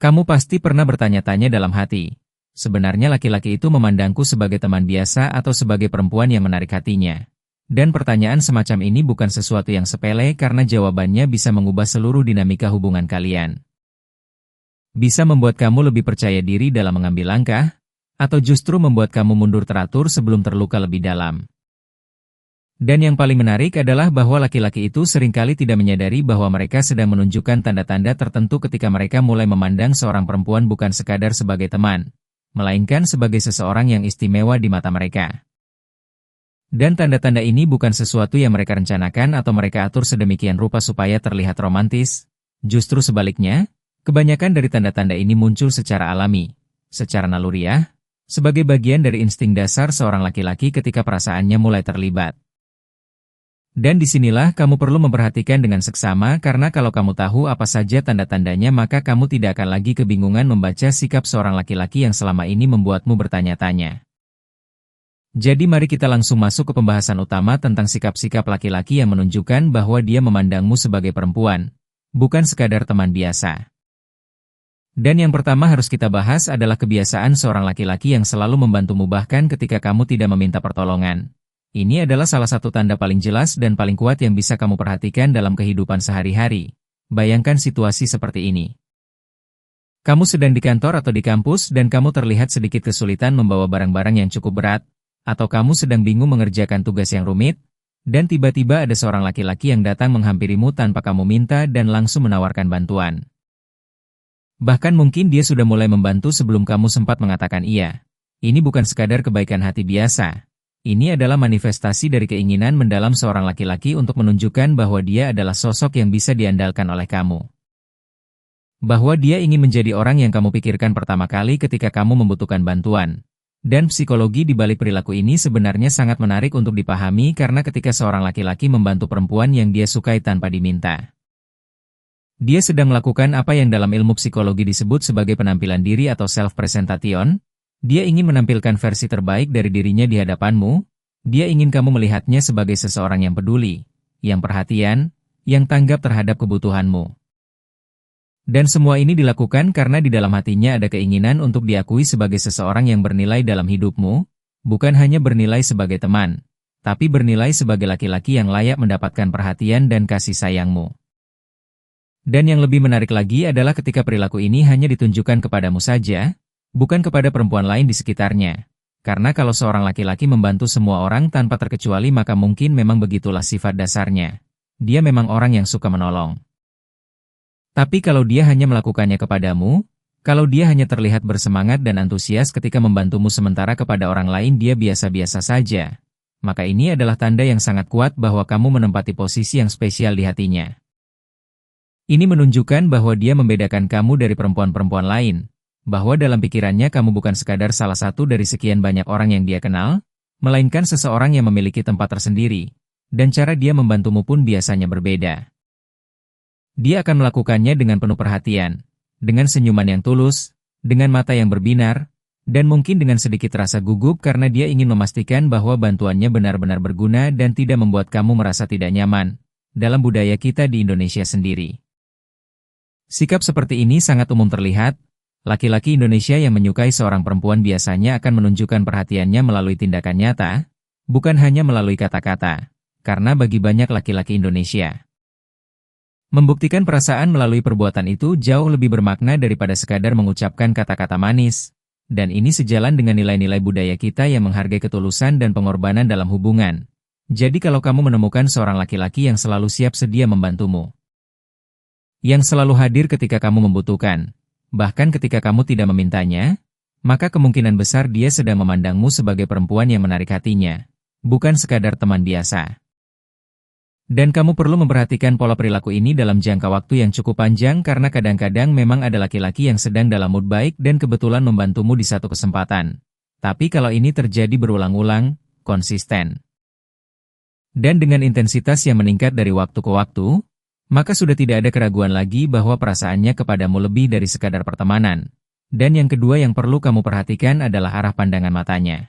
Kamu pasti pernah bertanya-tanya dalam hati, sebenarnya laki-laki itu memandangku sebagai teman biasa atau sebagai perempuan yang menarik hatinya. Dan pertanyaan semacam ini bukan sesuatu yang sepele karena jawabannya bisa mengubah seluruh dinamika hubungan kalian. Bisa membuat kamu lebih percaya diri dalam mengambil langkah, atau justru membuat kamu mundur teratur sebelum terluka lebih dalam. Dan yang paling menarik adalah bahwa laki-laki itu seringkali tidak menyadari bahwa mereka sedang menunjukkan tanda-tanda tertentu ketika mereka mulai memandang seorang perempuan bukan sekadar sebagai teman, melainkan sebagai seseorang yang istimewa di mata mereka. Dan tanda-tanda ini bukan sesuatu yang mereka rencanakan atau mereka atur sedemikian rupa supaya terlihat romantis. Justru sebaliknya, kebanyakan dari tanda-tanda ini muncul secara alami, secara naluriah, sebagai bagian dari insting dasar seorang laki-laki ketika perasaannya mulai terlibat. Dan disinilah kamu perlu memperhatikan dengan seksama karena kalau kamu tahu apa saja tanda-tandanya maka kamu tidak akan lagi kebingungan membaca sikap seorang laki-laki yang selama ini membuatmu bertanya-tanya. Jadi mari kita langsung masuk ke pembahasan utama tentang sikap-sikap laki-laki yang menunjukkan bahwa dia memandangmu sebagai perempuan, bukan sekadar teman biasa. Dan yang pertama harus kita bahas adalah kebiasaan seorang laki-laki yang selalu membantumu bahkan ketika kamu tidak meminta pertolongan. Ini adalah salah satu tanda paling jelas dan paling kuat yang bisa kamu perhatikan dalam kehidupan sehari-hari. Bayangkan situasi seperti ini. Kamu sedang di kantor atau di kampus dan kamu terlihat sedikit kesulitan membawa barang-barang yang cukup berat, atau kamu sedang bingung mengerjakan tugas yang rumit, dan tiba-tiba ada seorang laki-laki yang datang menghampirimu tanpa kamu minta dan langsung menawarkan bantuan. Bahkan mungkin dia sudah mulai membantu sebelum kamu sempat mengatakan iya. Ini bukan sekadar kebaikan hati biasa. Ini adalah manifestasi dari keinginan mendalam seorang laki-laki untuk menunjukkan bahwa dia adalah sosok yang bisa diandalkan oleh kamu. Bahwa dia ingin menjadi orang yang kamu pikirkan pertama kali ketika kamu membutuhkan bantuan. Dan psikologi di balik perilaku ini sebenarnya sangat menarik untuk dipahami karena ketika seorang laki-laki membantu perempuan yang dia sukai tanpa diminta, dia sedang melakukan apa yang dalam ilmu psikologi disebut sebagai penampilan diri atau self-presentation. Dia ingin menampilkan versi terbaik dari dirinya di hadapanmu. Dia ingin kamu melihatnya sebagai seseorang yang peduli, yang perhatian, yang tanggap terhadap kebutuhanmu. Dan semua ini dilakukan karena di dalam hatinya ada keinginan untuk diakui sebagai seseorang yang bernilai dalam hidupmu, bukan hanya bernilai sebagai teman, tapi bernilai sebagai laki-laki yang layak mendapatkan perhatian dan kasih sayangmu. Dan yang lebih menarik lagi adalah ketika perilaku ini hanya ditunjukkan kepadamu saja, bukan kepada perempuan lain di sekitarnya. Karena kalau seorang laki-laki membantu semua orang tanpa terkecuali maka mungkin memang begitulah sifat dasarnya. Dia memang orang yang suka menolong. Tapi kalau dia hanya melakukannya kepadamu, kalau dia hanya terlihat bersemangat dan antusias ketika membantumu sementara kepada orang lain dia biasa-biasa saja, maka ini adalah tanda yang sangat kuat bahwa kamu menempati posisi yang spesial di hatinya. Ini menunjukkan bahwa dia membedakan kamu dari perempuan-perempuan lain, bahwa dalam pikirannya kamu bukan sekadar salah satu dari sekian banyak orang yang dia kenal, melainkan seseorang yang memiliki tempat tersendiri, dan cara dia membantumu pun biasanya berbeda. Dia akan melakukannya dengan penuh perhatian, dengan senyuman yang tulus, dengan mata yang berbinar, dan mungkin dengan sedikit rasa gugup karena dia ingin memastikan bahwa bantuannya benar-benar berguna dan tidak membuat kamu merasa tidak nyaman, dalam budaya kita di Indonesia sendiri. Sikap seperti ini sangat umum terlihat. Laki-laki Indonesia yang menyukai seorang perempuan biasanya akan menunjukkan perhatiannya melalui tindakan nyata, bukan hanya melalui kata-kata, karena bagi banyak laki-laki Indonesia, membuktikan perasaan melalui perbuatan itu jauh lebih bermakna daripada sekadar mengucapkan kata-kata manis, dan ini sejalan dengan nilai-nilai budaya kita yang menghargai ketulusan dan pengorbanan dalam hubungan. Jadi kalau kamu menemukan seorang laki-laki yang selalu siap sedia membantumu, yang selalu hadir ketika kamu membutuhkan, bahkan ketika kamu tidak memintanya, maka kemungkinan besar dia sedang memandangmu sebagai perempuan yang menarik hatinya, bukan sekadar teman biasa. Dan kamu perlu memperhatikan pola perilaku ini dalam jangka waktu yang cukup panjang karena kadang-kadang memang ada laki-laki yang sedang dalam mood baik dan kebetulan membantumu di satu kesempatan. Tapi kalau ini terjadi berulang-ulang, konsisten, dan dengan intensitas yang meningkat dari waktu ke waktu, maka sudah tidak ada keraguan lagi bahwa perasaannya kepadamu lebih dari sekadar pertemanan. Dan yang kedua yang perlu kamu perhatikan adalah arah pandangan matanya.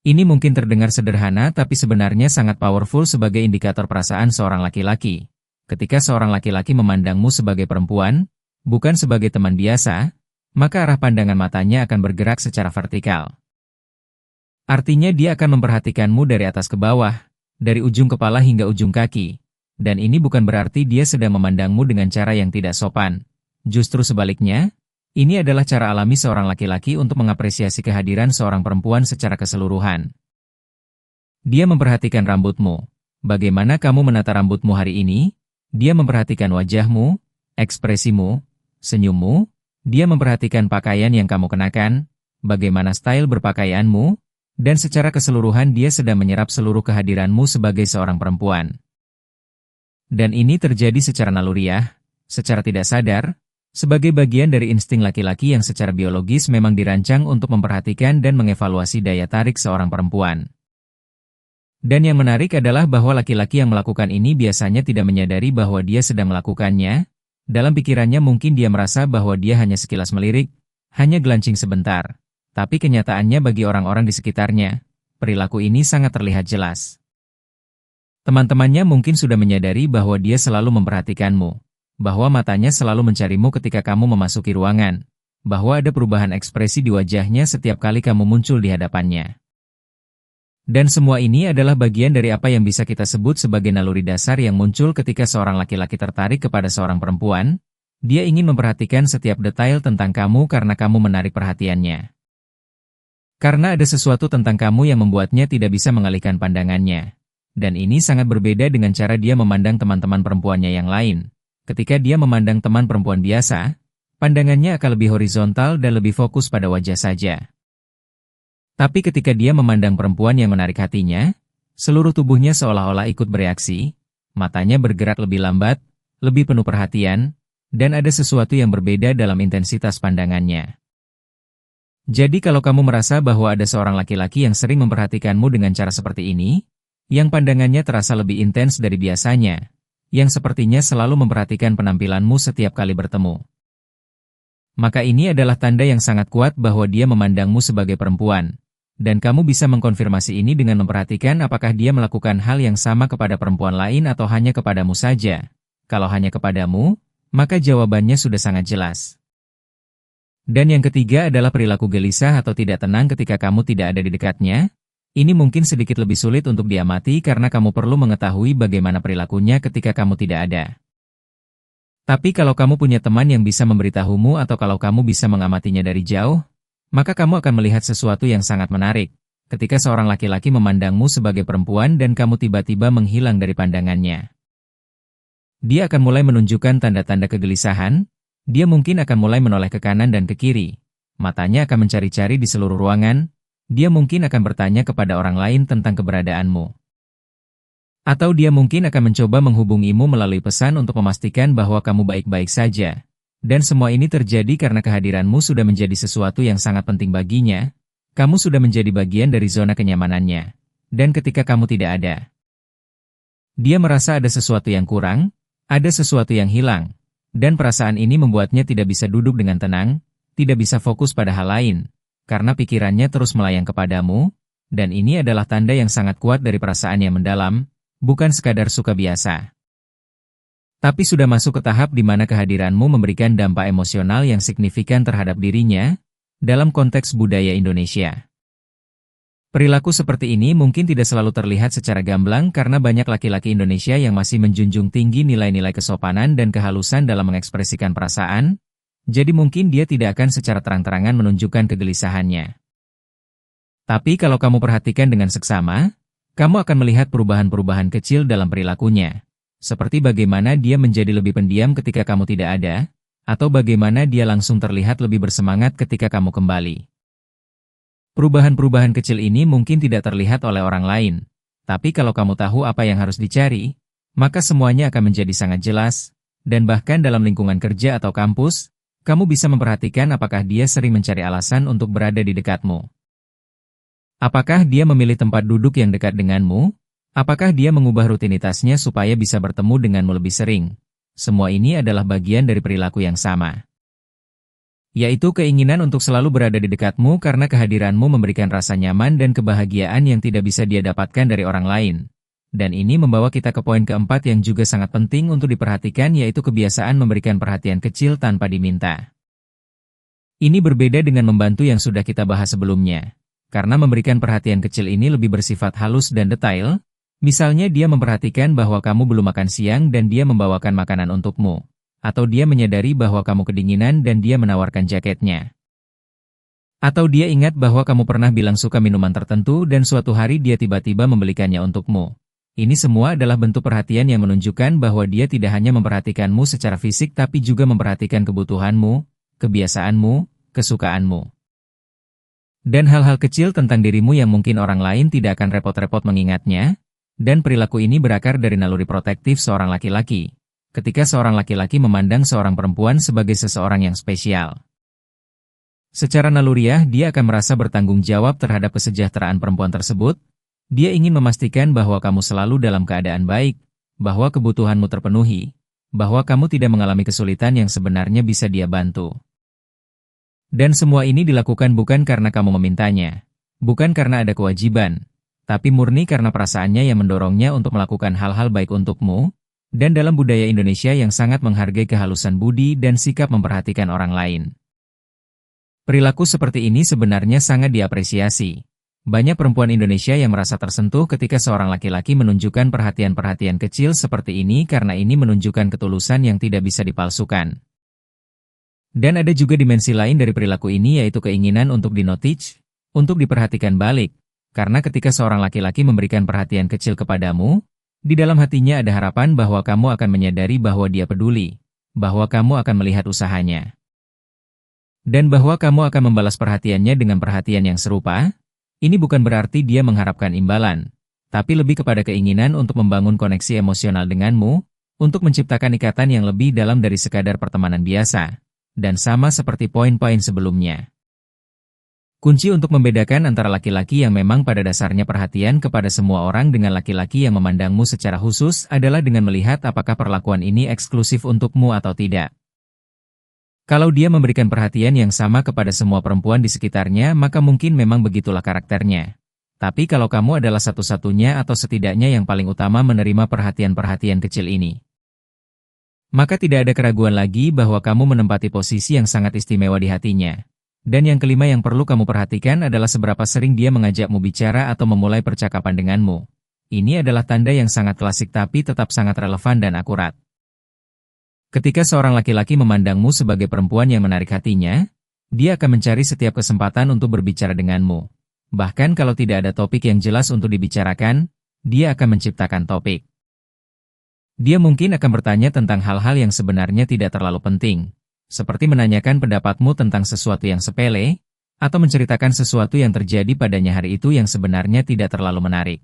Ini mungkin terdengar sederhana tapi sebenarnya sangat powerful sebagai indikator perasaan seorang laki-laki. Ketika seorang laki-laki memandangmu sebagai perempuan, bukan sebagai teman biasa, maka arah pandangan matanya akan bergerak secara vertikal. Artinya dia akan memperhatikanmu dari atas ke bawah, dari ujung kepala hingga ujung kaki. Dan ini bukan berarti dia sedang memandangmu dengan cara yang tidak sopan. Justru sebaliknya, ini adalah cara alami seorang laki-laki untuk mengapresiasi kehadiran seorang perempuan secara keseluruhan. Dia memperhatikan rambutmu. Bagaimana kamu menata rambutmu hari ini? Dia memperhatikan wajahmu, ekspresimu, senyummu. Dia memperhatikan pakaian yang kamu kenakan, bagaimana style berpakaianmu, dan secara keseluruhan dia sedang menyerap seluruh kehadiranmu sebagai seorang perempuan. Dan ini terjadi secara naluriah, secara tidak sadar, sebagai bagian dari insting laki-laki yang secara biologis memang dirancang untuk memperhatikan dan mengevaluasi daya tarik seorang perempuan. Dan yang menarik adalah bahwa laki-laki yang melakukan ini biasanya tidak menyadari bahwa dia sedang melakukannya. Dalam pikirannya mungkin dia merasa bahwa dia hanya sekilas melirik, hanya glancing sebentar. Tapi kenyataannya bagi orang-orang di sekitarnya, perilaku ini sangat terlihat jelas. Teman-temannya mungkin sudah menyadari bahwa dia selalu memperhatikanmu, bahwa matanya selalu mencarimu ketika kamu memasuki ruangan, bahwa ada perubahan ekspresi di wajahnya setiap kali kamu muncul di hadapannya. Dan semua ini adalah bagian dari apa yang bisa kita sebut sebagai naluri dasar yang muncul ketika seorang laki-laki tertarik kepada seorang perempuan. Dia ingin memperhatikan setiap detail tentang kamu karena kamu menarik perhatiannya. Karena ada sesuatu tentang kamu yang membuatnya tidak bisa mengalihkan pandangannya. Dan ini sangat berbeda dengan cara dia memandang teman-teman perempuannya yang lain. Ketika dia memandang teman perempuan biasa, pandangannya akan lebih horizontal dan lebih fokus pada wajah saja. Tapi ketika dia memandang perempuan yang menarik hatinya, seluruh tubuhnya seolah-olah ikut bereaksi, matanya bergerak lebih lambat, lebih penuh perhatian, dan ada sesuatu yang berbeda dalam intensitas pandangannya. Jadi kalau kamu merasa bahwa ada seorang laki-laki yang sering memperhatikanmu dengan cara seperti ini, yang pandangannya terasa lebih intens dari biasanya, yang sepertinya selalu memperhatikan penampilanmu setiap kali bertemu, maka ini adalah tanda yang sangat kuat bahwa dia memandangmu sebagai perempuan, dan kamu bisa mengkonfirmasi ini dengan memperhatikan apakah dia melakukan hal yang sama kepada perempuan lain atau hanya kepadamu saja. Kalau hanya kepadamu, maka jawabannya sudah sangat jelas. Dan yang ketiga adalah perilaku gelisah atau tidak tenang ketika kamu tidak ada di dekatnya. Ini mungkin sedikit lebih sulit untuk diamati karena kamu perlu mengetahui bagaimana perilakunya ketika kamu tidak ada. Tapi kalau kamu punya teman yang bisa memberitahumu atau kalau kamu bisa mengamatinya dari jauh, maka kamu akan melihat sesuatu yang sangat menarik. Ketika seorang laki-laki memandangmu sebagai perempuan dan kamu tiba-tiba menghilang dari pandangannya. Dia akan mulai menunjukkan tanda-tanda kegelisahan, dia mungkin akan mulai menoleh ke kanan dan ke kiri. Matanya akan mencari-cari di seluruh ruangan. Dia mungkin akan bertanya kepada orang lain tentang keberadaanmu. Atau dia mungkin akan mencoba menghubungimu melalui pesan untuk memastikan bahwa kamu baik-baik saja. Dan semua ini terjadi karena kehadiranmu sudah menjadi sesuatu yang sangat penting baginya. Kamu sudah menjadi bagian dari zona kenyamanannya. Dan ketika kamu tidak ada, dia merasa ada sesuatu yang kurang, ada sesuatu yang hilang. Dan perasaan ini membuatnya tidak bisa duduk dengan tenang, tidak bisa fokus pada hal lain. Karena pikirannya terus melayang kepadamu, dan ini adalah tanda yang sangat kuat dari perasaan yang mendalam, bukan sekadar suka biasa. Tapi sudah masuk ke tahap di mana kehadiranmu memberikan dampak emosional yang signifikan terhadap dirinya, dalam konteks budaya Indonesia. Perilaku seperti ini mungkin tidak selalu terlihat secara gamblang karena banyak laki-laki Indonesia yang masih menjunjung tinggi nilai-nilai kesopanan dan kehalusan dalam mengekspresikan perasaan. Jadi mungkin dia tidak akan secara terang-terangan menunjukkan kegelisahannya. Tapi kalau kamu perhatikan dengan seksama, kamu akan melihat perubahan-perubahan kecil dalam perilakunya. Seperti bagaimana dia menjadi lebih pendiam ketika kamu tidak ada, atau bagaimana dia langsung terlihat lebih bersemangat ketika kamu kembali. Perubahan-perubahan kecil ini mungkin tidak terlihat oleh orang lain, tapi kalau kamu tahu apa yang harus dicari, maka semuanya akan menjadi sangat jelas, dan bahkan dalam lingkungan kerja atau kampus, kamu bisa memperhatikan apakah dia sering mencari alasan untuk berada di dekatmu. Apakah dia memilih tempat duduk yang dekat denganmu? Apakah dia mengubah rutinitasnya supaya bisa bertemu denganmu lebih sering? Semua ini adalah bagian dari perilaku yang sama. Yaitu keinginan untuk selalu berada di dekatmu karena kehadiranmu memberikan rasa nyaman dan kebahagiaan yang tidak bisa dia dapatkan dari orang lain. Dan ini membawa kita ke poin keempat yang juga sangat penting untuk diperhatikan, yaitu kebiasaan memberikan perhatian kecil tanpa diminta. Ini berbeda dengan membantu yang sudah kita bahas sebelumnya. Karena memberikan perhatian kecil ini lebih bersifat halus dan detail, misalnya dia memperhatikan bahwa kamu belum makan siang dan dia membawakan makanan untukmu. Atau dia menyadari bahwa kamu kedinginan dan dia menawarkan jaketnya. Atau dia ingat bahwa kamu pernah bilang suka minuman tertentu dan suatu hari dia tiba-tiba membelikannya untukmu. Ini semua adalah bentuk perhatian yang menunjukkan bahwa dia tidak hanya memperhatikanmu secara fisik tapi juga memperhatikan kebutuhanmu, kebiasaanmu, kesukaanmu. Dan hal-hal kecil tentang dirimu yang mungkin orang lain tidak akan repot-repot mengingatnya, dan perilaku ini berakar dari naluri protektif seorang laki-laki. Ketika seorang laki-laki memandang seorang perempuan sebagai seseorang yang spesial. Secara naluriah, dia akan merasa bertanggung jawab terhadap kesejahteraan perempuan tersebut. Dia ingin memastikan bahwa kamu selalu dalam keadaan baik, bahwa kebutuhanmu terpenuhi, bahwa kamu tidak mengalami kesulitan yang sebenarnya bisa dia bantu. Dan semua ini dilakukan bukan karena kamu memintanya, bukan karena ada kewajiban, tapi murni karena perasaannya yang mendorongnya untuk melakukan hal-hal baik untukmu, dan dalam budaya Indonesia yang sangat menghargai kehalusan budi dan sikap memperhatikan orang lain. Perilaku seperti ini sebenarnya sangat diapresiasi. Banyak perempuan Indonesia yang merasa tersentuh ketika seorang laki-laki menunjukkan perhatian-perhatian kecil seperti ini karena ini menunjukkan ketulusan yang tidak bisa dipalsukan. Dan ada juga dimensi lain dari perilaku ini, yaitu keinginan untuk dinotice, untuk diperhatikan balik. Karena ketika seorang laki-laki memberikan perhatian kecil kepadamu, di dalam hatinya ada harapan bahwa kamu akan menyadari bahwa dia peduli, bahwa kamu akan melihat usahanya. Dan bahwa kamu akan membalas perhatiannya dengan perhatian yang serupa. Ini bukan berarti dia mengharapkan imbalan, tapi lebih kepada keinginan untuk membangun koneksi emosional denganmu, untuk menciptakan ikatan yang lebih dalam dari sekadar pertemanan biasa, dan sama seperti poin-poin sebelumnya. Kunci untuk membedakan antara laki-laki yang memang pada dasarnya perhatian kepada semua orang dengan laki-laki yang memandangmu secara khusus adalah dengan melihat apakah perlakuan ini eksklusif untukmu atau tidak. Kalau dia memberikan perhatian yang sama kepada semua perempuan di sekitarnya, maka mungkin memang begitulah karakternya. Tapi kalau kamu adalah satu-satunya atau setidaknya yang paling utama menerima perhatian-perhatian kecil ini, maka tidak ada keraguan lagi bahwa kamu menempati posisi yang sangat istimewa di hatinya. Dan yang kelima yang perlu kamu perhatikan adalah seberapa sering dia mengajakmu bicara atau memulai percakapan denganmu. Ini adalah tanda yang sangat klasik tapi tetap sangat relevan dan akurat. Ketika seorang laki-laki memandangmu sebagai perempuan yang menarik hatinya, dia akan mencari setiap kesempatan untuk berbicara denganmu. Bahkan kalau tidak ada topik yang jelas untuk dibicarakan, dia akan menciptakan topik. Dia mungkin akan bertanya tentang hal-hal yang sebenarnya tidak terlalu penting, seperti menanyakan pendapatmu tentang sesuatu yang sepele, atau menceritakan sesuatu yang terjadi padanya hari itu yang sebenarnya tidak terlalu menarik.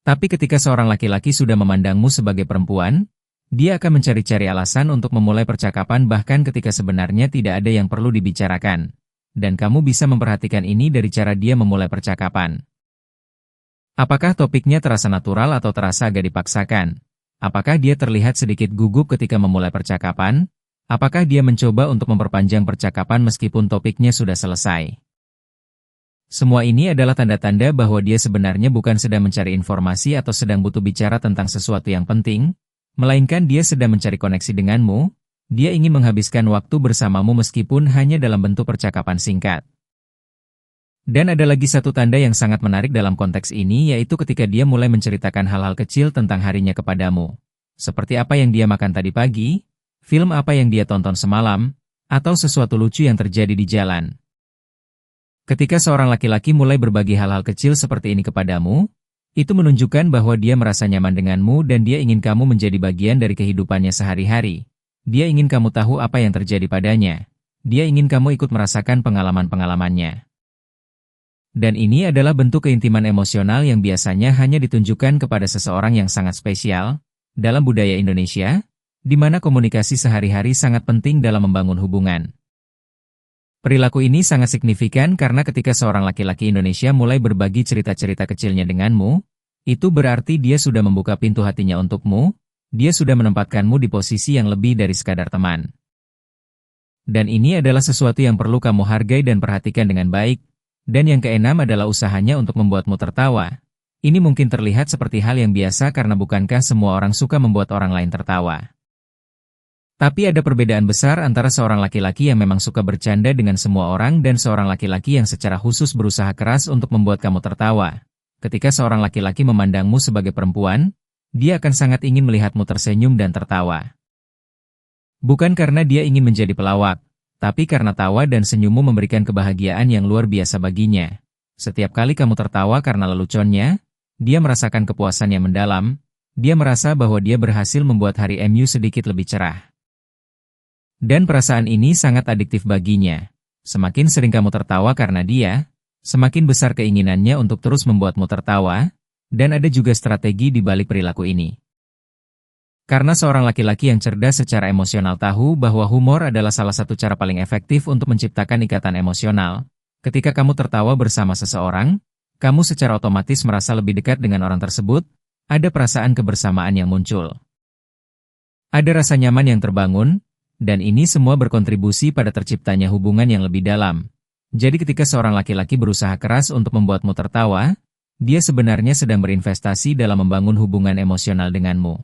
Tapi ketika seorang laki-laki sudah memandangmu sebagai perempuan, dia akan mencari-cari alasan untuk memulai percakapan bahkan ketika sebenarnya tidak ada yang perlu dibicarakan. Dan kamu bisa memperhatikan ini dari cara dia memulai percakapan. Apakah topiknya terasa natural atau terasa agak dipaksakan? Apakah dia terlihat sedikit gugup ketika memulai percakapan? Apakah dia mencoba untuk memperpanjang percakapan meskipun topiknya sudah selesai? Semua ini adalah tanda-tanda bahwa dia sebenarnya bukan sedang mencari informasi atau sedang butuh bicara tentang sesuatu yang penting, melainkan dia sedang mencari koneksi denganmu. Dia ingin menghabiskan waktu bersamamu meskipun hanya dalam bentuk percakapan singkat. Dan ada lagi satu tanda yang sangat menarik dalam konteks ini, yaitu ketika dia mulai menceritakan hal-hal kecil tentang harinya kepadamu. Seperti apa yang dia makan tadi pagi, film apa yang dia tonton semalam, atau sesuatu lucu yang terjadi di jalan. Ketika seorang laki-laki mulai berbagi hal-hal kecil seperti ini kepadamu, itu menunjukkan bahwa dia merasa nyaman denganmu dan dia ingin kamu menjadi bagian dari kehidupannya sehari-hari. Dia ingin kamu tahu apa yang terjadi padanya. Dia ingin kamu ikut merasakan pengalaman-pengalamannya. Dan ini adalah bentuk keintiman emosional yang biasanya hanya ditunjukkan kepada seseorang yang sangat spesial. Dalam budaya Indonesia, di mana komunikasi sehari-hari sangat penting dalam membangun hubungan. Perilaku ini sangat signifikan karena ketika seorang laki-laki Indonesia mulai berbagi cerita-cerita kecilnya denganmu, itu berarti dia sudah membuka pintu hatinya untukmu, dia sudah menempatkanmu di posisi yang lebih dari sekadar teman. Dan ini adalah sesuatu yang perlu kamu hargai dan perhatikan dengan baik, dan yang keenam adalah usahanya untuk membuatmu tertawa. Ini mungkin terlihat seperti hal yang biasa karena bukankah semua orang suka membuat orang lain tertawa. Tapi ada perbedaan besar antara seorang laki-laki yang memang suka bercanda dengan semua orang dan seorang laki-laki yang secara khusus berusaha keras untuk membuat kamu tertawa. Ketika seorang laki-laki memandangmu sebagai perempuan, dia akan sangat ingin melihatmu tersenyum dan tertawa. Bukan karena dia ingin menjadi pelawak, tapi karena tawa dan senyummu memberikan kebahagiaan yang luar biasa baginya. Setiap kali kamu tertawa karena leluconnya, dia merasakan kepuasan yang mendalam, dia merasa bahwa dia berhasil membuat hari MU sedikit lebih cerah. Dan perasaan ini sangat adiktif baginya. Semakin sering kamu tertawa karena dia, semakin besar keinginannya untuk terus membuatmu tertawa, dan ada juga strategi di balik perilaku ini. Karena seorang laki-laki yang cerdas secara emosional tahu bahwa humor adalah salah satu cara paling efektif untuk menciptakan ikatan emosional. Ketika kamu tertawa bersama seseorang, kamu secara otomatis merasa lebih dekat dengan orang tersebut, ada perasaan kebersamaan yang muncul. Ada rasa nyaman yang terbangun, dan ini semua berkontribusi pada terciptanya hubungan yang lebih dalam. Jadi ketika seorang laki-laki berusaha keras untuk membuatmu tertawa, dia sebenarnya sedang berinvestasi dalam membangun hubungan emosional denganmu.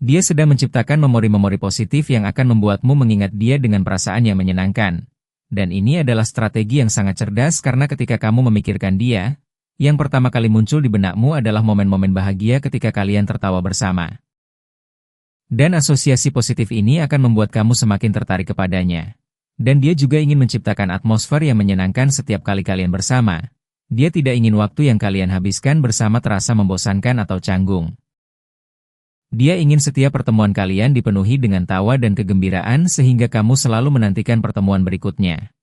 Dia sedang menciptakan memori-memori positif yang akan membuatmu mengingat dia dengan perasaan yang menyenangkan. Dan ini adalah strategi yang sangat cerdas karena ketika kamu memikirkan dia, yang pertama kali muncul di benakmu adalah momen-momen bahagia ketika kalian tertawa bersama. Dan asosiasi positif ini akan membuat kamu semakin tertarik kepadanya. Dan dia juga ingin menciptakan atmosfer yang menyenangkan setiap kali kalian bersama. Dia tidak ingin waktu yang kalian habiskan bersama terasa membosankan atau canggung. Dia ingin setiap pertemuan kalian dipenuhi dengan tawa dan kegembiraan sehingga kamu selalu menantikan pertemuan berikutnya.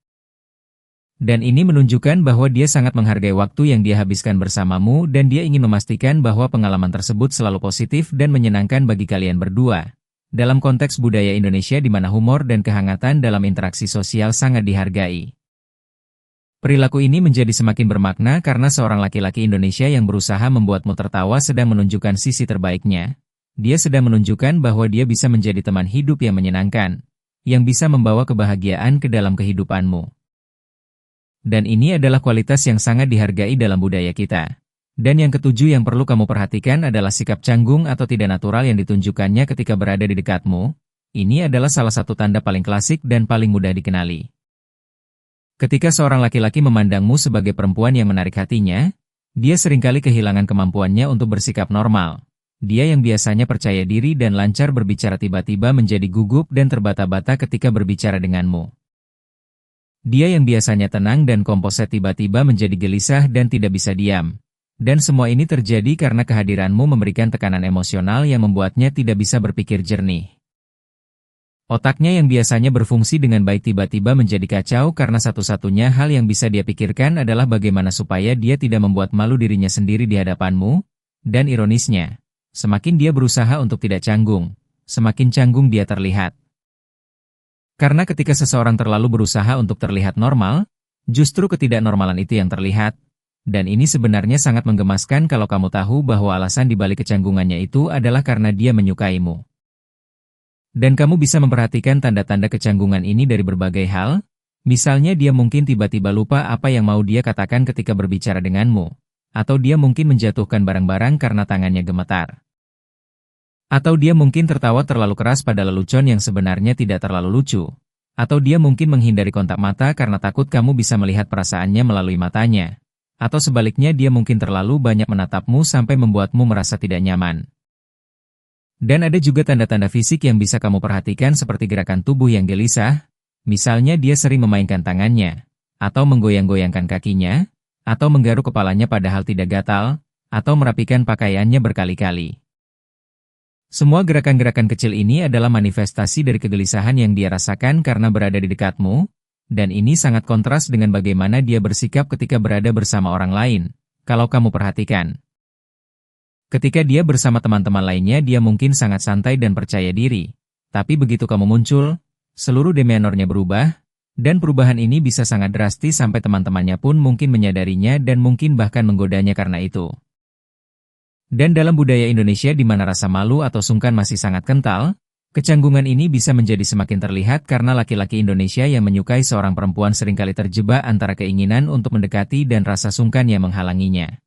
Dan ini menunjukkan bahwa dia sangat menghargai waktu yang dia habiskan bersamamu dan dia ingin memastikan bahwa pengalaman tersebut selalu positif dan menyenangkan bagi kalian berdua. Dalam konteks budaya Indonesia di mana humor dan kehangatan dalam interaksi sosial sangat dihargai. Perilaku ini menjadi semakin bermakna karena seorang laki-laki Indonesia yang berusaha membuatmu tertawa sedang menunjukkan sisi terbaiknya. Dia sedang menunjukkan bahwa dia bisa menjadi teman hidup yang menyenangkan, yang bisa membawa kebahagiaan ke dalam kehidupanmu. Dan ini adalah kualitas yang sangat dihargai dalam budaya kita. Dan yang ketujuh yang perlu kamu perhatikan adalah sikap canggung atau tidak natural yang ditunjukkannya ketika berada di dekatmu. Ini adalah salah satu tanda paling klasik dan paling mudah dikenali. Ketika seorang laki-laki memandangmu sebagai perempuan yang menarik hatinya, dia seringkali kehilangan kemampuannya untuk bersikap normal. Dia yang biasanya percaya diri dan lancar berbicara tiba-tiba menjadi gugup dan terbata-bata ketika berbicara denganmu. Dia yang biasanya tenang dan komposet tiba-tiba menjadi gelisah dan tidak bisa diam. Dan semua ini terjadi karena kehadiranmu memberikan tekanan emosional yang membuatnya tidak bisa berpikir jernih. Otaknya yang biasanya berfungsi dengan baik tiba-tiba menjadi kacau karena satu-satunya hal yang bisa dia pikirkan adalah bagaimana supaya dia tidak membuat malu dirinya sendiri di hadapanmu. Dan ironisnya, semakin dia berusaha untuk tidak canggung, semakin canggung dia terlihat. Karena ketika seseorang terlalu berusaha untuk terlihat normal, justru ketidaknormalan itu yang terlihat. Dan ini sebenarnya sangat menggemaskan kalau kamu tahu bahwa alasan dibalik kecanggungannya itu adalah karena dia menyukaimu. Dan kamu bisa memperhatikan tanda-tanda kecanggungan ini dari berbagai hal, misalnya dia mungkin tiba-tiba lupa apa yang mau dia katakan ketika berbicara denganmu, atau dia mungkin menjatuhkan barang-barang karena tangannya gemetar. Atau dia mungkin tertawa terlalu keras pada lelucon yang sebenarnya tidak terlalu lucu. Atau dia mungkin menghindari kontak mata karena takut kamu bisa melihat perasaannya melalui matanya. Atau sebaliknya dia mungkin terlalu banyak menatapmu sampai membuatmu merasa tidak nyaman. Dan ada juga tanda-tanda fisik yang bisa kamu perhatikan seperti gerakan tubuh yang gelisah. Misalnya dia sering memainkan tangannya, atau menggoyang-goyangkan kakinya, atau menggaruk kepalanya padahal tidak gatal, atau merapikan pakaiannya berkali-kali. Semua gerakan-gerakan kecil ini adalah manifestasi dari kegelisahan yang dia rasakan karena berada di dekatmu, dan ini sangat kontras dengan bagaimana dia bersikap ketika berada bersama orang lain, kalau kamu perhatikan. Ketika dia bersama teman-teman lainnya dia mungkin sangat santai dan percaya diri, tapi begitu kamu muncul, seluruh demeanornya berubah, dan perubahan ini bisa sangat drastis sampai teman-temannya pun mungkin menyadarinya dan mungkin bahkan menggodanya karena itu. Dan dalam budaya Indonesia di mana rasa malu atau sungkan masih sangat kental, kecanggungan ini bisa menjadi semakin terlihat karena laki-laki Indonesia yang menyukai seorang perempuan seringkali terjebak antara keinginan untuk mendekati dan rasa sungkan yang menghalanginya.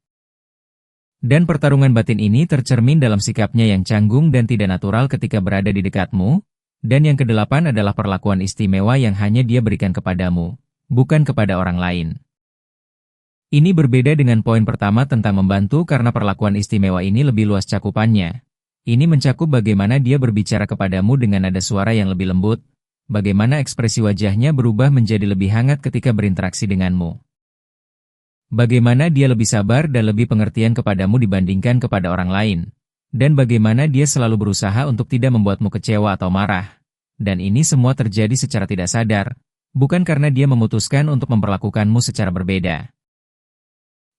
Dan pertarungan batin ini tercermin dalam sikapnya yang canggung dan tidak natural ketika berada di dekatmu. Dan yang kedelapan adalah perlakuan istimewa yang hanya dia berikan kepadamu, bukan kepada orang lain. Ini berbeda dengan poin pertama tentang membantu karena perlakuan istimewa ini lebih luas cakupannya. Ini mencakup bagaimana dia berbicara kepadamu dengan nada suara yang lebih lembut, bagaimana ekspresi wajahnya berubah menjadi lebih hangat ketika berinteraksi denganmu. Bagaimana dia lebih sabar dan lebih pengertian kepadamu dibandingkan kepada orang lain. Dan bagaimana dia selalu berusaha untuk tidak membuatmu kecewa atau marah. Dan ini semua terjadi secara tidak sadar, bukan karena dia memutuskan untuk memperlakukanmu secara berbeda.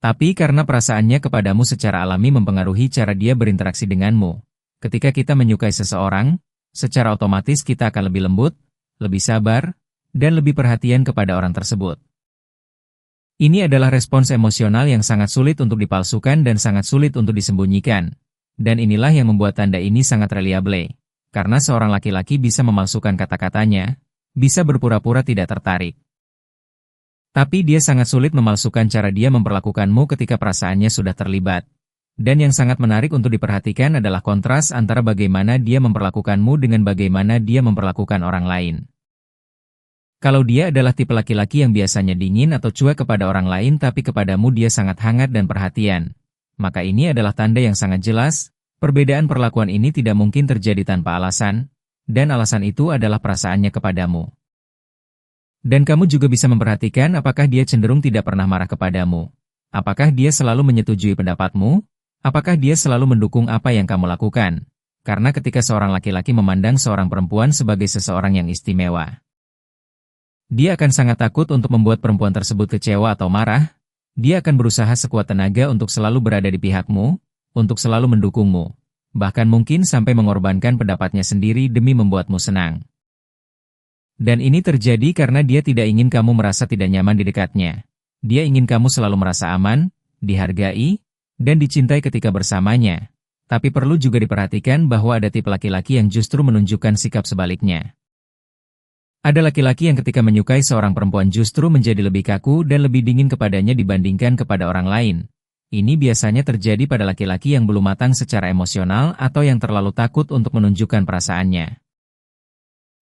Tapi karena perasaannya kepadamu secara alami mempengaruhi cara dia berinteraksi denganmu. Ketika kita menyukai seseorang, secara otomatis kita akan lebih lembut, lebih sabar, dan lebih perhatian kepada orang tersebut. Ini adalah respons emosional yang sangat sulit untuk dipalsukan dan sangat sulit untuk disembunyikan. Dan inilah yang membuat tanda ini sangat reliable. Karena seorang laki-laki bisa memalsukan kata-katanya, bisa berpura-pura tidak tertarik. Tapi dia sangat sulit memalsukan cara dia memperlakukanmu ketika perasaannya sudah terlibat. Dan yang sangat menarik untuk diperhatikan adalah kontras antara bagaimana dia memperlakukanmu dengan bagaimana dia memperlakukan orang lain. Kalau dia adalah tipe laki-laki yang biasanya dingin atau cuek kepada orang lain tapi kepadamu dia sangat hangat dan perhatian, maka ini adalah tanda yang sangat jelas, perbedaan perlakuan ini tidak mungkin terjadi tanpa alasan, dan alasan itu adalah perasaannya kepadamu. Dan kamu juga bisa memperhatikan apakah dia cenderung tidak pernah marah kepadamu. Apakah dia selalu menyetujui pendapatmu? Apakah dia selalu mendukung apa yang kamu lakukan? Karena ketika seorang laki-laki memandang seorang perempuan sebagai seseorang yang istimewa, dia akan sangat takut untuk membuat perempuan tersebut kecewa atau marah. Dia akan berusaha sekuat tenaga untuk selalu berada di pihakmu, untuk selalu mendukungmu, bahkan mungkin sampai mengorbankan pendapatnya sendiri demi membuatmu senang. Dan ini terjadi karena dia tidak ingin kamu merasa tidak nyaman di dekatnya. Dia ingin kamu selalu merasa aman, dihargai, dan dicintai ketika bersamanya. Tapi perlu juga diperhatikan bahwa ada tipe laki-laki yang justru menunjukkan sikap sebaliknya. Ada laki-laki yang ketika menyukai seorang perempuan justru menjadi lebih kaku dan lebih dingin kepadanya dibandingkan kepada orang lain. Ini biasanya terjadi pada laki-laki yang belum matang secara emosional atau yang terlalu takut untuk menunjukkan perasaannya.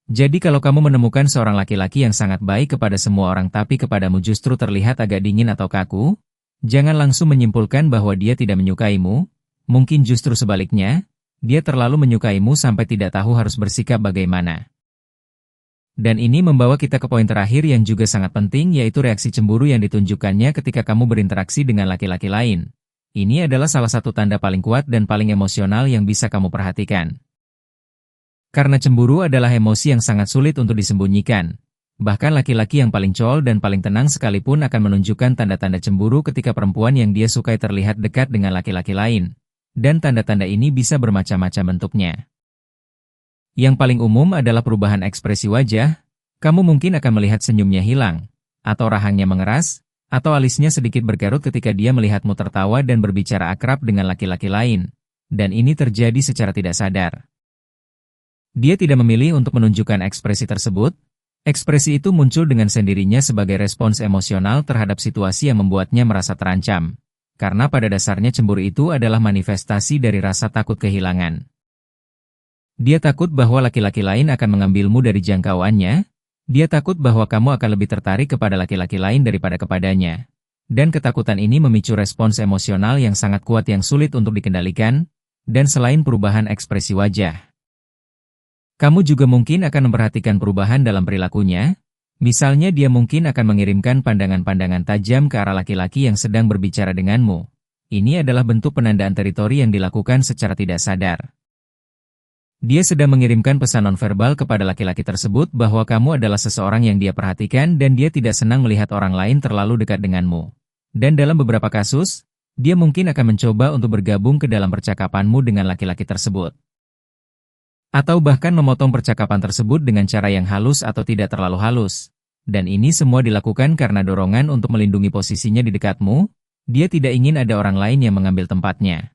Jadi kalau kamu menemukan seorang laki-laki yang sangat baik kepada semua orang tapi kepadamu justru terlihat agak dingin atau kaku, jangan langsung menyimpulkan bahwa dia tidak menyukaimu, mungkin justru sebaliknya, dia terlalu menyukaimu sampai tidak tahu harus bersikap bagaimana. Dan ini membawa kita ke poin terakhir yang juga sangat penting yaitu reaksi cemburu yang ditunjukkannya ketika kamu berinteraksi dengan laki-laki lain. Ini adalah salah satu tanda paling kuat dan paling emosional yang bisa kamu perhatikan. Karena cemburu adalah emosi yang sangat sulit untuk disembunyikan. Bahkan laki-laki yang paling cool dan paling tenang sekalipun akan menunjukkan tanda-tanda cemburu ketika perempuan yang dia sukai terlihat dekat dengan laki-laki lain. Dan tanda-tanda ini bisa bermacam-macam bentuknya. Yang paling umum adalah perubahan ekspresi wajah, kamu mungkin akan melihat senyumnya hilang, atau rahangnya mengeras, atau alisnya sedikit berkerut ketika dia melihatmu tertawa dan berbicara akrab dengan laki-laki lain, dan ini terjadi secara tidak sadar. Dia tidak memilih untuk menunjukkan ekspresi tersebut, ekspresi itu muncul dengan sendirinya sebagai respons emosional terhadap situasi yang membuatnya merasa terancam, karena pada dasarnya cemburu itu adalah manifestasi dari rasa takut kehilangan. Dia takut bahwa laki-laki lain akan mengambilmu dari jangkauannya. Dia takut bahwa kamu akan lebih tertarik kepada laki-laki lain daripada kepadanya. Dan ketakutan ini memicu respons emosional yang sangat kuat yang sulit untuk dikendalikan, dan selain perubahan ekspresi wajah. Kamu juga mungkin akan memperhatikan perubahan dalam perilakunya. Misalnya dia mungkin akan mengirimkan pandangan-pandangan tajam ke arah laki-laki yang sedang berbicara denganmu. Ini adalah bentuk penandaan teritori yang dilakukan secara tidak sadar. Dia sedang mengirimkan pesan nonverbal kepada laki-laki tersebut bahwa kamu adalah seseorang yang dia perhatikan dan dia tidak senang melihat orang lain terlalu dekat denganmu. Dan dalam beberapa kasus, dia mungkin akan mencoba untuk bergabung ke dalam percakapanmu dengan laki-laki tersebut. Atau bahkan memotong percakapan tersebut dengan cara yang halus atau tidak terlalu halus. Dan ini semua dilakukan karena dorongan untuk melindungi posisinya di dekatmu, dia tidak ingin ada orang lain yang mengambil tempatnya.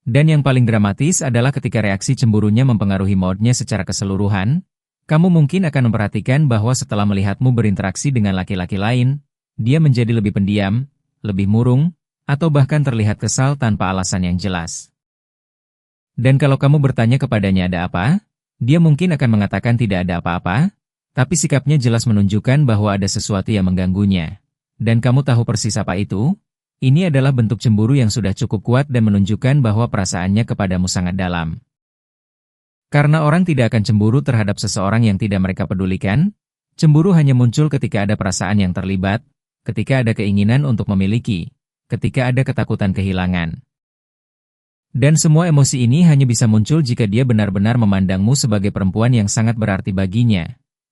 Dan yang paling dramatis adalah ketika reaksi cemburunya mempengaruhi moodnya secara keseluruhan, kamu mungkin akan memperhatikan bahwa setelah melihatmu berinteraksi dengan laki-laki lain, dia menjadi lebih pendiam, lebih murung, atau bahkan terlihat kesal tanpa alasan yang jelas. Dan kalau kamu bertanya kepadanya ada apa, dia mungkin akan mengatakan tidak ada apa-apa, tapi sikapnya jelas menunjukkan bahwa ada sesuatu yang mengganggunya. Dan kamu tahu persis apa itu? Ini adalah bentuk cemburu yang sudah cukup kuat dan menunjukkan bahwa perasaannya kepadamu sangat dalam. Karena orang tidak akan cemburu terhadap seseorang yang tidak mereka pedulikan, cemburu hanya muncul ketika ada perasaan yang terlibat, ketika ada keinginan untuk memiliki, ketika ada ketakutan kehilangan. Dan semua emosi ini hanya bisa muncul jika dia benar-benar memandangmu sebagai perempuan yang sangat berarti baginya.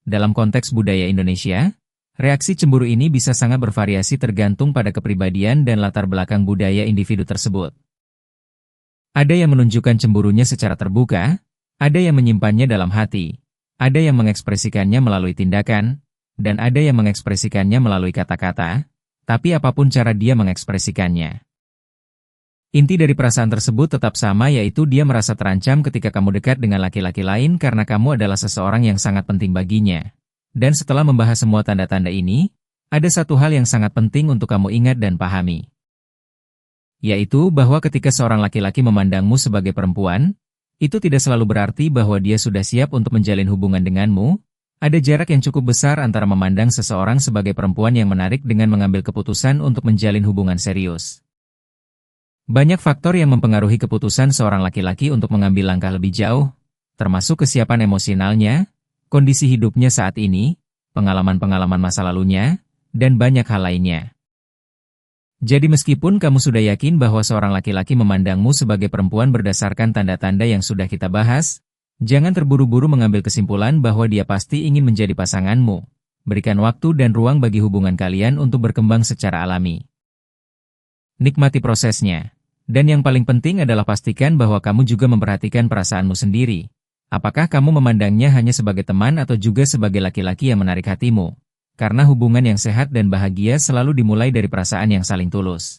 Dalam konteks budaya Indonesia, reaksi cemburu ini bisa sangat bervariasi tergantung pada kepribadian dan latar belakang budaya individu tersebut. Ada yang menunjukkan cemburunya secara terbuka, ada yang menyimpannya dalam hati, ada yang mengekspresikannya melalui tindakan, dan ada yang mengekspresikannya melalui kata-kata, tapi apapun cara dia mengekspresikannya. Inti dari perasaan tersebut tetap sama, yaitu dia merasa terancam ketika kamu dekat dengan laki-laki lain karena kamu adalah seseorang yang sangat penting baginya. Dan setelah membahas semua tanda-tanda ini, ada satu hal yang sangat penting untuk kamu ingat dan pahami. Yaitu bahwa ketika seorang laki-laki memandangmu sebagai perempuan, itu tidak selalu berarti bahwa dia sudah siap untuk menjalin hubungan denganmu. Ada jarak yang cukup besar antara memandang seseorang sebagai perempuan yang menarik dengan mengambil keputusan untuk menjalin hubungan serius. Banyak faktor yang mempengaruhi keputusan seorang laki-laki untuk mengambil langkah lebih jauh, termasuk kesiapan emosionalnya, kondisi hidupnya saat ini, pengalaman-pengalaman masa lalunya, dan banyak hal lainnya. Jadi meskipun kamu sudah yakin bahwa seorang laki-laki memandangmu sebagai perempuan berdasarkan tanda-tanda yang sudah kita bahas, jangan terburu-buru mengambil kesimpulan bahwa dia pasti ingin menjadi pasanganmu. Berikan waktu dan ruang bagi hubungan kalian untuk berkembang secara alami. Nikmati prosesnya. Dan yang paling penting adalah pastikan bahwa kamu juga memperhatikan perasaanmu sendiri. Apakah kamu memandangnya hanya sebagai teman atau juga sebagai laki-laki yang menarik hatimu? Karena hubungan yang sehat dan bahagia selalu dimulai dari perasaan yang saling tulus.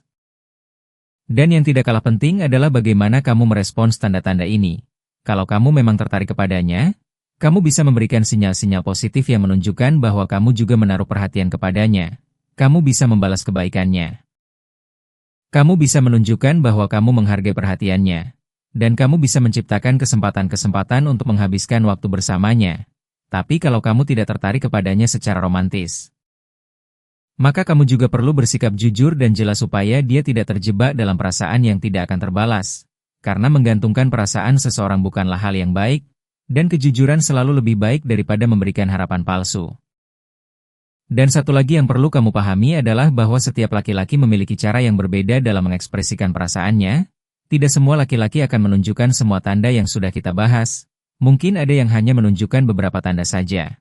Dan yang tidak kalah penting adalah bagaimana kamu merespons tanda-tanda ini. Kalau kamu memang tertarik kepadanya, kamu bisa memberikan sinyal-sinyal positif yang menunjukkan bahwa kamu juga menaruh perhatian kepadanya. Kamu bisa membalas kebaikannya. Kamu bisa menunjukkan bahwa kamu menghargai perhatiannya. Dan kamu bisa menciptakan kesempatan-kesempatan untuk menghabiskan waktu bersamanya. Tapi kalau kamu tidak tertarik kepadanya secara romantis, maka kamu juga perlu bersikap jujur dan jelas supaya dia tidak terjebak dalam perasaan yang tidak akan terbalas. Karena menggantungkan perasaan seseorang bukanlah hal yang baik, dan kejujuran selalu lebih baik daripada memberikan harapan palsu. Dan satu lagi yang perlu kamu pahami adalah bahwa setiap laki-laki memiliki cara yang berbeda dalam mengekspresikan perasaannya. Tidak semua laki-laki akan menunjukkan semua tanda yang sudah kita bahas. Mungkin ada yang hanya menunjukkan beberapa tanda saja.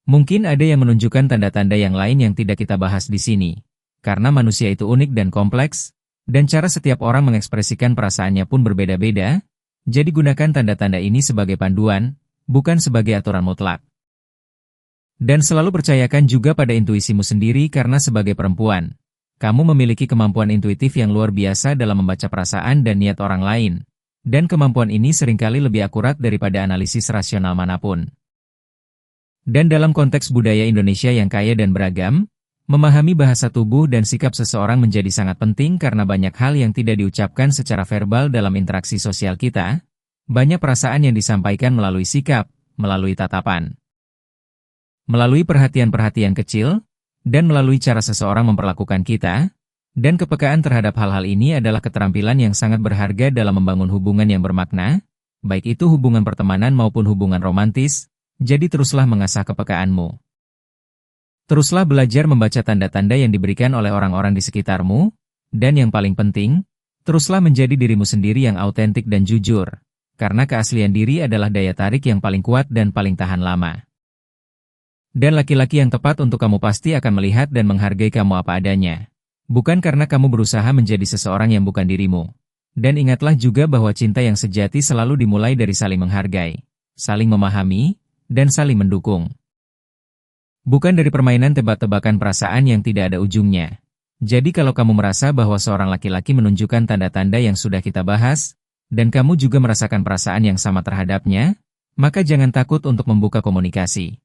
Mungkin ada yang menunjukkan tanda-tanda yang lain yang tidak kita bahas di sini. Karena manusia itu unik dan kompleks, dan cara setiap orang mengekspresikan perasaannya pun berbeda-beda, jadi gunakan tanda-tanda ini sebagai panduan, bukan sebagai aturan mutlak. Dan selalu percayakan juga pada intuisimu sendiri karena sebagai perempuan, kamu memiliki kemampuan intuitif yang luar biasa dalam membaca perasaan dan niat orang lain, dan kemampuan ini seringkali lebih akurat daripada analisis rasional manapun. Dan dalam konteks budaya Indonesia yang kaya dan beragam, memahami bahasa tubuh dan sikap seseorang menjadi sangat penting karena banyak hal yang tidak diucapkan secara verbal dalam interaksi sosial kita. Banyak perasaan yang disampaikan melalui sikap, melalui tatapan, melalui perhatian-perhatian kecil, dan melalui cara seseorang memperlakukan kita. Dan kepekaan terhadap hal-hal ini adalah keterampilan yang sangat berharga dalam membangun hubungan yang bermakna, baik itu hubungan pertemanan maupun hubungan romantis. Jadi teruslah mengasah kepekaanmu. Teruslah belajar membaca tanda-tanda yang diberikan oleh orang-orang di sekitarmu, dan yang paling penting, teruslah menjadi dirimu sendiri yang autentik dan jujur, karena keaslian diri adalah daya tarik yang paling kuat dan paling tahan lama. Dan laki-laki yang tepat untuk kamu pasti akan melihat dan menghargai kamu apa adanya. Bukan karena kamu berusaha menjadi seseorang yang bukan dirimu. Dan ingatlah juga bahwa cinta yang sejati selalu dimulai dari saling menghargai, saling memahami, dan saling mendukung. Bukan dari permainan tebak-tebakan perasaan yang tidak ada ujungnya. Jadi kalau kamu merasa bahwa seorang laki-laki menunjukkan tanda-tanda yang sudah kita bahas, dan kamu juga merasakan perasaan yang sama terhadapnya, maka jangan takut untuk membuka komunikasi.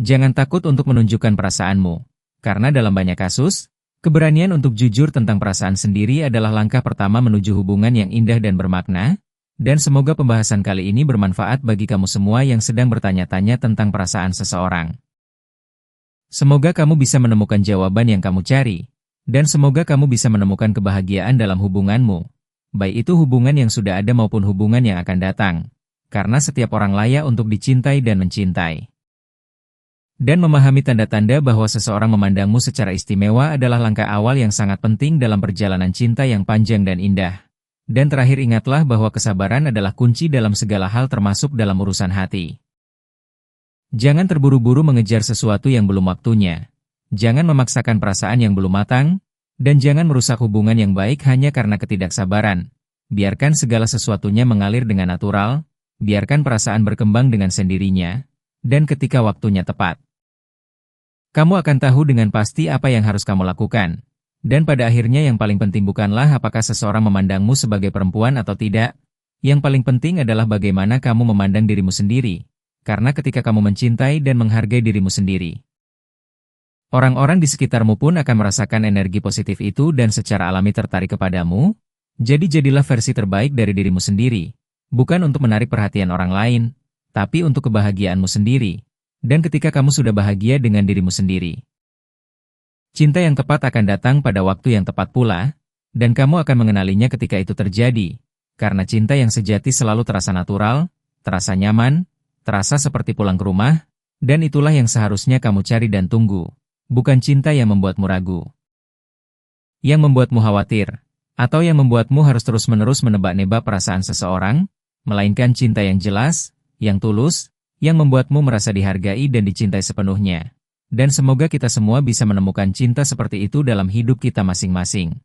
Jangan takut untuk menunjukkan perasaanmu, karena dalam banyak kasus, Keberanian untuk jujur tentang perasaan sendiri adalah langkah pertama menuju hubungan yang indah dan bermakna, dan semoga pembahasan kali ini bermanfaat bagi kamu semua yang sedang bertanya-tanya tentang perasaan seseorang. Semoga kamu bisa menemukan jawaban yang kamu cari, dan semoga kamu bisa menemukan kebahagiaan dalam hubunganmu, baik itu hubungan yang sudah ada maupun hubungan yang akan datang, karena setiap orang layak untuk dicintai dan mencintai. Dan memahami tanda-tanda bahwa seseorang memandangmu secara istimewa adalah langkah awal yang sangat penting dalam perjalanan cinta yang panjang dan indah. Dan terakhir ingatlah bahwa kesabaran adalah kunci dalam segala hal termasuk dalam urusan hati. Jangan terburu-buru mengejar sesuatu yang belum waktunya. Jangan memaksakan perasaan yang belum matang, dan jangan merusak hubungan yang baik hanya karena ketidaksabaran. Biarkan segala sesuatunya mengalir dengan natural, biarkan perasaan berkembang dengan sendirinya, dan ketika waktunya tepat, kamu akan tahu dengan pasti apa yang harus kamu lakukan. Dan pada akhirnya yang paling penting bukanlah apakah seseorang memandangmu sebagai perempuan atau tidak. Yang paling penting adalah bagaimana kamu memandang dirimu sendiri. Karena ketika kamu mencintai dan menghargai dirimu sendiri, orang-orang di sekitarmu pun akan merasakan energi positif itu dan secara alami tertarik kepadamu. Jadi jadilah versi terbaik dari dirimu sendiri. Bukan untuk menarik perhatian orang lain, tapi untuk kebahagiaanmu sendiri. Dan ketika kamu sudah bahagia dengan dirimu sendiri, cinta yang tepat akan datang pada waktu yang tepat pula, dan kamu akan mengenalinya ketika itu terjadi. Karena cinta yang sejati selalu terasa natural, terasa nyaman, terasa seperti pulang ke rumah, dan itulah yang seharusnya kamu cari dan tunggu. Bukan cinta yang membuatmu ragu, yang membuatmu khawatir, atau yang membuatmu harus terus-menerus menebak-nebak perasaan seseorang, melainkan cinta yang jelas, yang tulus, yang membuatmu merasa dihargai dan dicintai sepenuhnya. Dan semoga kita semua bisa menemukan cinta seperti itu dalam hidup kita masing-masing.